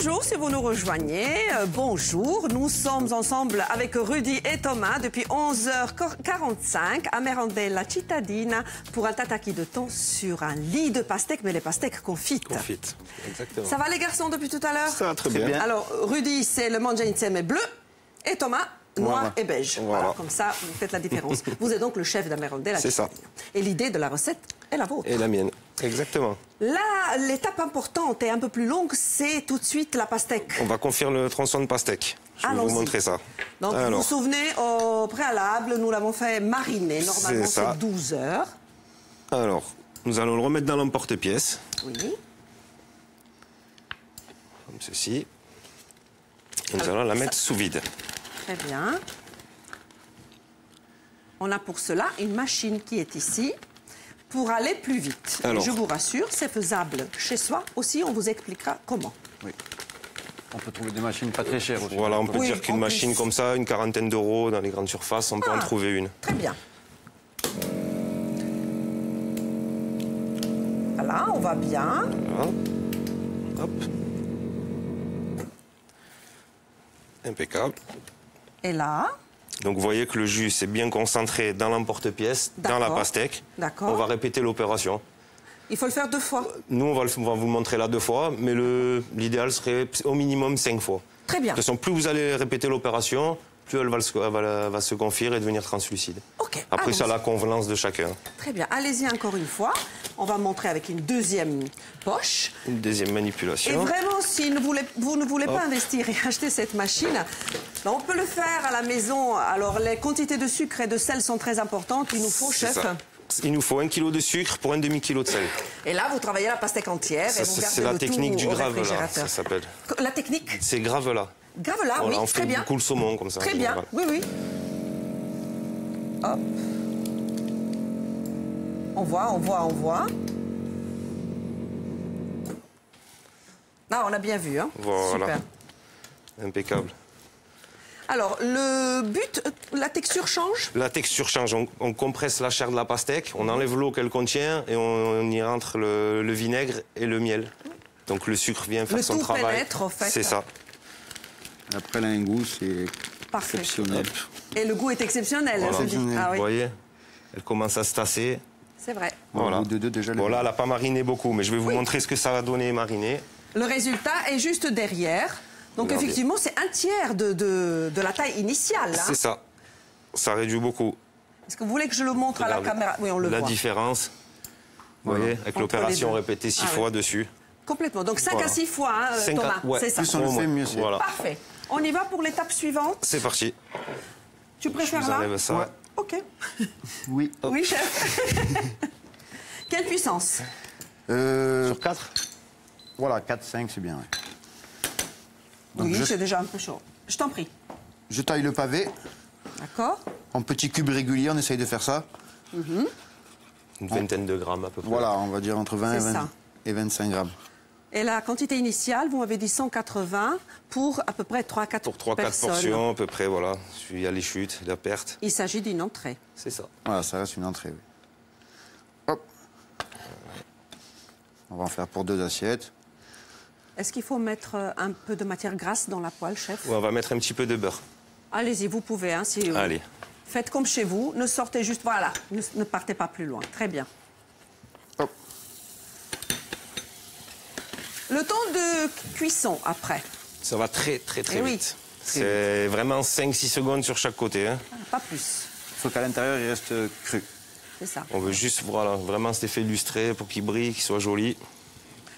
Bonjour si vous nous rejoignez, bonjour. Nous sommes ensemble avec Rudy et Thomas depuis 11h45 à Merendella Cittadina pour un tataki de thon sur un lit de pastèques, mais les pastèques confites. Confites, exactement. Ça va les garçons depuis tout à l'heure? Ça va très bien. Alors Rudy c'est le mangia insieme bleu et Thomas noir Voilà. et beige. Voilà, comme ça vous faites la différence. Vous êtes donc le chef de Merendella Cittadina. C'est ça. Et l'idée de la recette est la vôtre. Et la mienne, exactement. Là, l'étape importante et un peu plus longue, c'est tout de suite la pastèque. On va confire le tronçon de pastèque. Je vais vous montrer ça. Donc, vous vous souvenez, au préalable, nous l'avons fait mariner. Normalement, c'est 12 heures. Alors, nous allons le remettre dans l'emporte-pièce. Oui. Comme ceci. Et nous allons la mettre sous vide. Très bien. On a pour cela une machine qui est ici pour aller plus vite. Alors, et je vous rassure, c'est faisable chez soi. Aussi, on vous expliquera comment. Oui. On peut trouver des machines pas très chères aussi. Voilà, on peut dire qu'une machine comme ça, une quarantaine d'euros dans les grandes surfaces, on peut en trouver une. Très bien. Voilà, on va bien. Voilà. Hop. Impeccable. Et là, donc vous voyez que le jus s'est bien concentré dans l'emporte-pièce, dans la pastèque. D'accord. On va répéter l'opération. Il faut le faire 2 fois. Nous, on va vous le montrer là 2 fois, mais l'idéal serait au minimum 5 fois. Très bien. De toute façon, plus vous allez répéter l'opération, plus elle va se confire et devenir translucide. Ok. Après, c'est à la convenance de chacun. Très bien. Allez-y encore une fois. On va montrer avec une deuxième poche. Une deuxième manipulation. Et vraiment, si vous ne voulez pas investir et acheter cette machine, ben on peut le faire à la maison. Alors, les quantités de sucre et de sel sont très importantes. Il nous faut, chef. Il nous faut 1 kg de sucre pour un demi-kilo de sel. Et là, vous travaillez la pastèque entière et vous gardez c'est la le technique tout du au gravelas, réfrigérateur. ça s'appelle. La technique? C'est gravelas. Gravelas, Voilà, oui, on très fait bien. beaucoup le saumon comme ça. Très bien, oui, oui. Hop. On voit. Ah, on a bien vu, hein. Voilà. Super. Impeccable. Alors, le but, la texture change? La texture change. On compresse la chair de la pastèque, on enlève l'eau qu'elle contient et on y rentre le vinaigre et le miel. Donc le sucre vient faire son travail. Le tout pénètre, en fait. C'est ça. Après, elle a un goût, c'est exceptionnel. Et le goût est exceptionnel. Voilà. Ah, oui. Vous voyez, elle commence à se tasser. C'est vrai. Voilà. Déjà, Bon, là, elle n'a pas mariné beaucoup, mais je vais vous montrer ce que ça va donner mariné. Le résultat est juste derrière. Donc, regardez. effectivement, c'est un tiers de la taille initiale. Hein. C'est ça. Ça réduit beaucoup. Est-ce que vous voulez que je le montre à la caméra? Oui, on le voit. La différence, vous voyez, avec l'opération répétée 6 fois dessus. Complètement. Donc 5 à 6 fois, hein, Thomas. Ouais. C'est ça. Plus on le fait, mieux c'est. Voilà. Parfait. On y va pour l'étape suivante. C'est parti. Tu préfères Je vous là? enlève ça. Ouais. Ok. Oui. Oui, chef. Quelle puissance? Sur 4 Voilà, 4, 5, c'est bien. Ouais. Donc Oui, c'est déjà un peu chaud. Je t'en prie. Je taille le pavé. D'accord. En petits cubes réguliers, on essaye de faire ça. Une vingtaine de grammes à peu près. Voilà, on va dire entre 20 et 25 grammes. Et la quantité initiale, vous m'avez dit 180 pour à peu près 3-4 Pour 3-4 personnes. portions à peu près, voilà. Il y a les chutes, la perte. Il s'agit d'une entrée. C'est ça. Voilà, ça reste une entrée, oui. Hop. On va en faire pour 2 assiettes. Est-ce qu'il faut mettre un peu de matière grasse dans la poêle, chef? Ouais, on va mettre un petit peu de beurre. Allez-y, vous pouvez. Hein, si, Allez. Faites comme chez vous. Ne sortez juste... Voilà, ne partez pas plus loin. Très bien. Hop. Le temps de cuisson après? Ça va très Eh oui. vite. C'est vraiment 5-6 secondes sur chaque côté. Hein. Pas plus. Il faut qu'à l'intérieur, il reste cru. C'est ça. On veut juste, voilà, vraiment cet effet lustré pour qu'il brille, qu'il soit joli.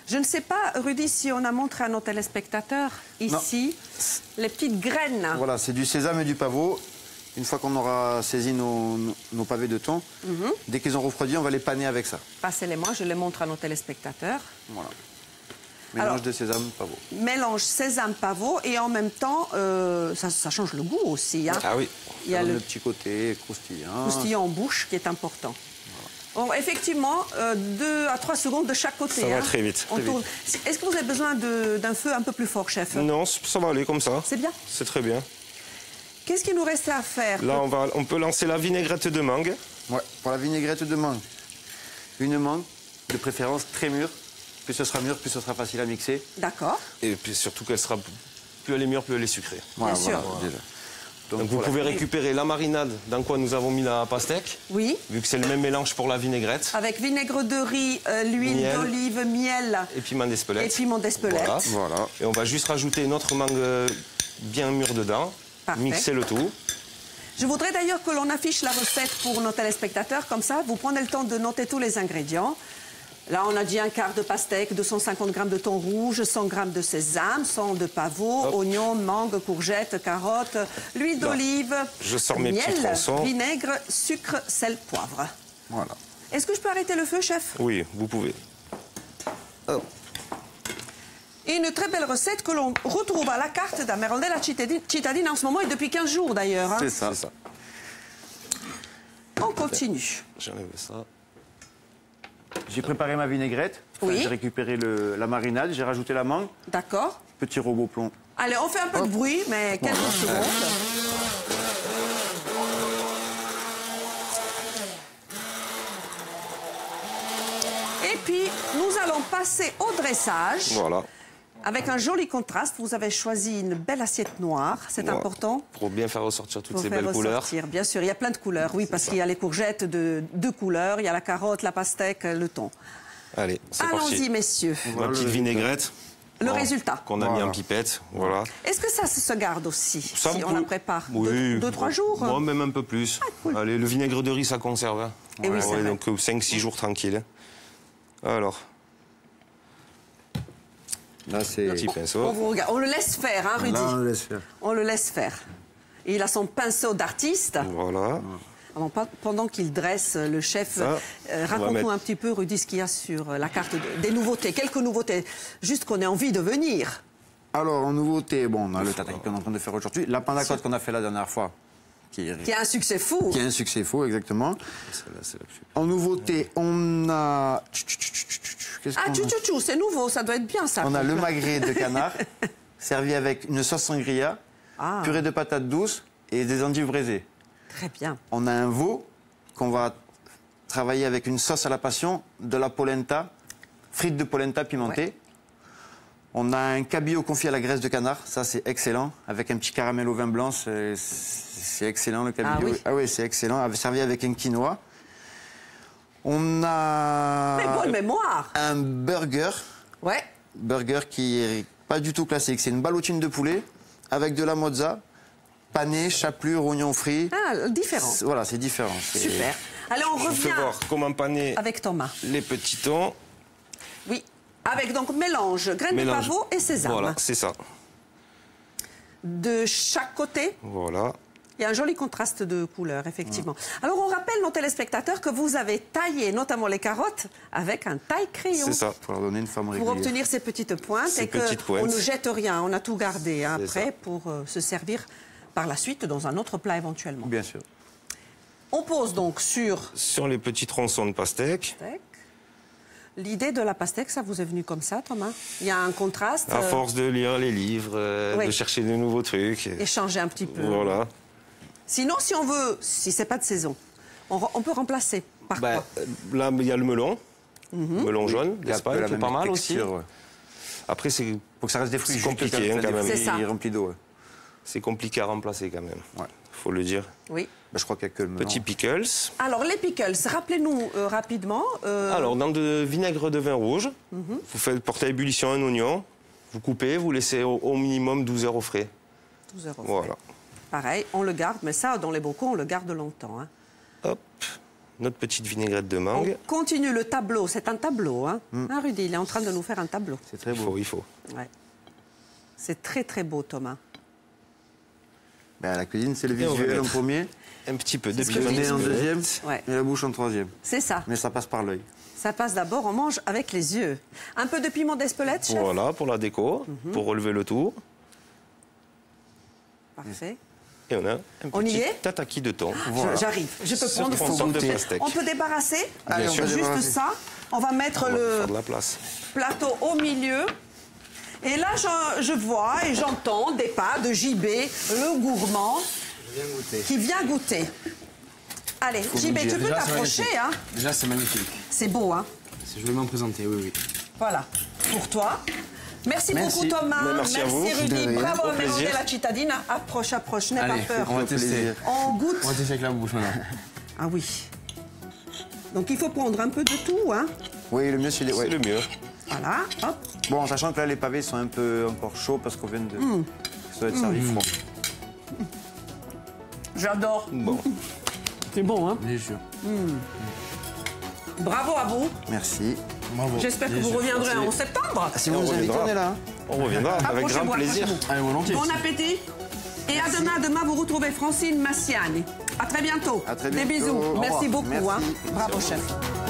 Je ne sais pas, Rudy, si on a montré à nos téléspectateurs, ici, les petites graines. Voilà, c'est du sésame et du pavot. Une fois qu'on aura saisi nos pavés de thon, dès qu'ils ont refroidi, on va les paner avec ça. Passez-les-moi, je les montre à nos téléspectateurs. Voilà. Mélange Alors, de sésame, pavot. Mélange sésame, pavot, et en même temps, ça change le goût aussi. Hein. Ah oui. Il y a Ça donne le le petit côté croustillant. croustillant en bouche qui est important. Bon, effectivement, 2 à 3 secondes de chaque côté. Ça va très vite. On tourne. Est-ce que vous avez besoin d'un feu un peu plus fort, chef? Non, ça va aller comme ça. C'est bien. C'est très bien. Qu'est-ce qu'il nous restait à faire? Là, on peut lancer la vinaigrette de mangue. Ouais, pour la vinaigrette de mangue. Une mangue, de préférence très mûre. plus ce sera mûr, plus ce sera facile à mixer. D'accord. Et puis surtout qu'elle sera plus elle est mûre, plus elle est sucrée. Voilà, sûr. déjà. Donc vous voilà. pouvez récupérer la marinade dans quoi nous avons mis la pastèque. Oui. Vu que c'est le même mélange pour la vinaigrette. Avec vinaigre de riz, l'huile Miel. d'olive, miel Et piment d'Espelette. et piment d'Espelette. Voilà. Voilà. Et on va juste rajouter notre mangue bien mûre dedans. Parfait. Mixer le tout. Je voudrais d'ailleurs que l'on affiche la recette pour nos téléspectateurs. Comme ça, vous prenez le temps de noter tous les ingrédients. Là, on a dit un quart de pastèque, 250 g de thon rouge, 100 g de sésame, 100 de pavot, oignons, mangue, courgettes, carottes, l'huile d'olive, Je sors mes petits miel, tronçons. vinaigre, sucre, sel, poivre. Voilà. Est-ce que je peux arrêter le feu, chef? Oui, vous pouvez. Hop. Et une très belle recette que l'on retrouve à la carte d'Amerondella Cittadina en ce moment et depuis 15 jours d'ailleurs. Hein. C'est ça. C'est ça. On continue. J'enlève ça. J'ai préparé ma vinaigrette. Oui. J'ai récupéré la marinade, j'ai rajouté la mangue. D'accord. Petit robot plomb. Allez, on fait un peu de bruit, mais quelques secondes. Et puis, nous allons passer au dressage. Voilà. Avec un joli contraste, vous avez choisi une belle assiette noire, c'est Voilà. important. Pour bien faire ressortir toutes Pour ces faire belles couleurs. ressortir, bien sûr. Il y a plein de couleurs, oui, parce qu'il y a les courgettes de deux couleurs, il y a la carotte, la pastèque, le thon. Allez, c'est Allons-y, parti. messieurs. Ma petite vinaigrette. Le Bon, résultat. Qu'on a mis Voilà. en pipette. Voilà. Est-ce que ça se garde aussi, Ça, si vous on la pouvez- prépare? Oui. 2-3 jours? Moi, même un peu plus. cool. Allez, le vinaigre de riz, ça conserve. Hein. Et oui, c'est vrai. donc 5-6 jours tranquille. Alors, Là, c'est. petit On, pinceau. vous regarde. On le laisse faire, hein, Rudy? Là, on le laisse faire. On le laisse faire. Et il a son pinceau d'artiste. Voilà. Alors, pendant qu'il dresse, le chef, Ça, on va raconte-nous mettre- un petit peu, Rudy, ce qu'il y a sur la carte des nouveautés. Quelques nouveautés, juste qu'on ait envie de venir. Alors, en nouveauté, bon, on a le tataki qu'on est en train de faire aujourd'hui. La panna cotte qu'on a fait la dernière fois, qui Qui a un succès fou. est un succès faux, exactement. Celle-là, c'est la plus- En nouveauté, on a. Qu'est-ce Ah, qu'on a tchou-tchou-tchou, c'est nouveau, ça doit être bien, ça. On a le magret de canard, servi avec une sauce sangria, Ah. purée de patates douces et des endives braisées. Très bien. On a un veau qu'on va travailler avec une sauce à la passion, de la polenta, frites de polenta pimentées. Ouais. On a un cabillaud confit à la graisse de canard, ça c'est excellent, avec un petit caramel au vin blanc, c'est excellent le cabillaud. Ah oui. C'est excellent, servi avec un quinoa. On a Mais bonne mémoire. un burger qui est pas du tout classique. C'est une ballotine de poulet avec de la mozza, pané, chapelure, oignons frits. Ah, différent. Voilà, c'est différent. Super. Allez, on Je vous fais revient voir comment paner avec Thomas. les petits thons. Oui. Avec donc mélange, graines de Mélange. pavot et sésame. Voilà, c'est ça. De chaque côté, Voilà. il y a un joli contraste de couleurs, effectivement. Alors, on rappelle nos téléspectateurs que vous avez taillé notamment les carottes avec un taille-crayon. C'est ça. Pour leur donner une forme Pour régulière. obtenir ces petites pointes Ces et petites pointes. qu'on ne jette rien, on a tout gardé hein, C'est après ça. pour se servir par la suite dans un autre plat éventuellement. Bien sûr. On pose donc sur Sur les petits tronçons de pastèque. pastèque. L'idée de la pastèque, ça vous est venu comme ça, Thomas? Il y a un contraste, À force de lire les livres, oui. de chercher de nouveaux trucs. échanger un petit peu. Voilà. Sinon, si on veut, si c'est pas de saison, on peut remplacer par Ben, quoi? là, il y a le melon. Melon jaune Il y a d'Espagne, la qui est même pas mal aussi. texture, ouais. Après, c'est Faut que ça reste des fruits. C'est juste compliqué, ça, hein, des quand même. fruits C'est ça. remplis d'eau. Ouais. c'est compliqué à remplacer quand même. Ouais. Faut le dire. Oui. Ben, je crois qu'il y a que le melon. Petit pickles. Alors, les pickles, rappelez-nous rapidement. Alors, dans de vinaigre de vin rouge, vous faites porter à ébullition un oignon, vous coupez, vous laissez au minimum 12 heures au frais. 12 euros. Voilà. Pareil, on le garde, mais ça, dans les bocaux, on le garde longtemps. Hein. Hop, notre petite vinaigrette de On mangue. continue le tableau. C'est un tableau, hein. Hein, Rudy, il est en train de nous faire un tableau. C'est très Il beau. faut, il faut. Ouais. C'est très, très beau, Thomas. Ben, la cuisine, c'est le Et on va visuel en mettre premier, Un petit peu de ce que le je piment nez en dis. deuxième Ouais. et la bouche en troisième. C'est ça. Mais ça passe par l'œil. Ça passe d'abord, on mange avec les yeux. Un peu de piment d'Espelette, chef? Voilà, pour la déco, pour relever le tout. Parfait. Et on a un On y petit est tataki de thon. Voilà. J'arrive. Je peux Sur prendre tronçon de faut- pastèque. On peut débarrasser Allez, on peut juste débarrasser. ça. On va mettre On va le faire de la place. plateau au milieu. Et là, je vois et j'entends des pas de JB, le gourmand, qui vient goûter. Allez, JB, tu peux Déjà, c'est t'approcher, magnifique. hein? Déjà, c'est magnifique. C'est beau, hein? C'est joliment présenté, oui, oui. Voilà, pour toi. Merci beaucoup Thomas, merci à vous. Rudy, bravo à plaisir. la cittadina. Approche, n'aie pas peur. On va tester. On goûte. On va tester avec la bouche maintenant. Ah oui. Donc il faut prendre un peu de tout, hein. Oui, le mieux, c'est C'est le mieux. Voilà, hop. Bon, en sachant que là, les pavés sont un peu encore chauds parce qu'on vient de... Ça doit être servi froid. J'adore. Bon. C'est bon, hein. Bien sûr. Bravo à vous. Merci. Bravo. J'espère que vous reviendrez en septembre. Si vous On nous invitez, reviendra. on est là. Hein. On reviendra avec Approchez-vous, grand plaisir. approchez-vous. Allez, volontiers. Bon appétit. Et à demain. Demain, vous retrouvez Francine Massiani. À très bientôt. À très Des bientôt. bisous. Au Merci revoir. beaucoup. Merci. Hein. Bravo, chef.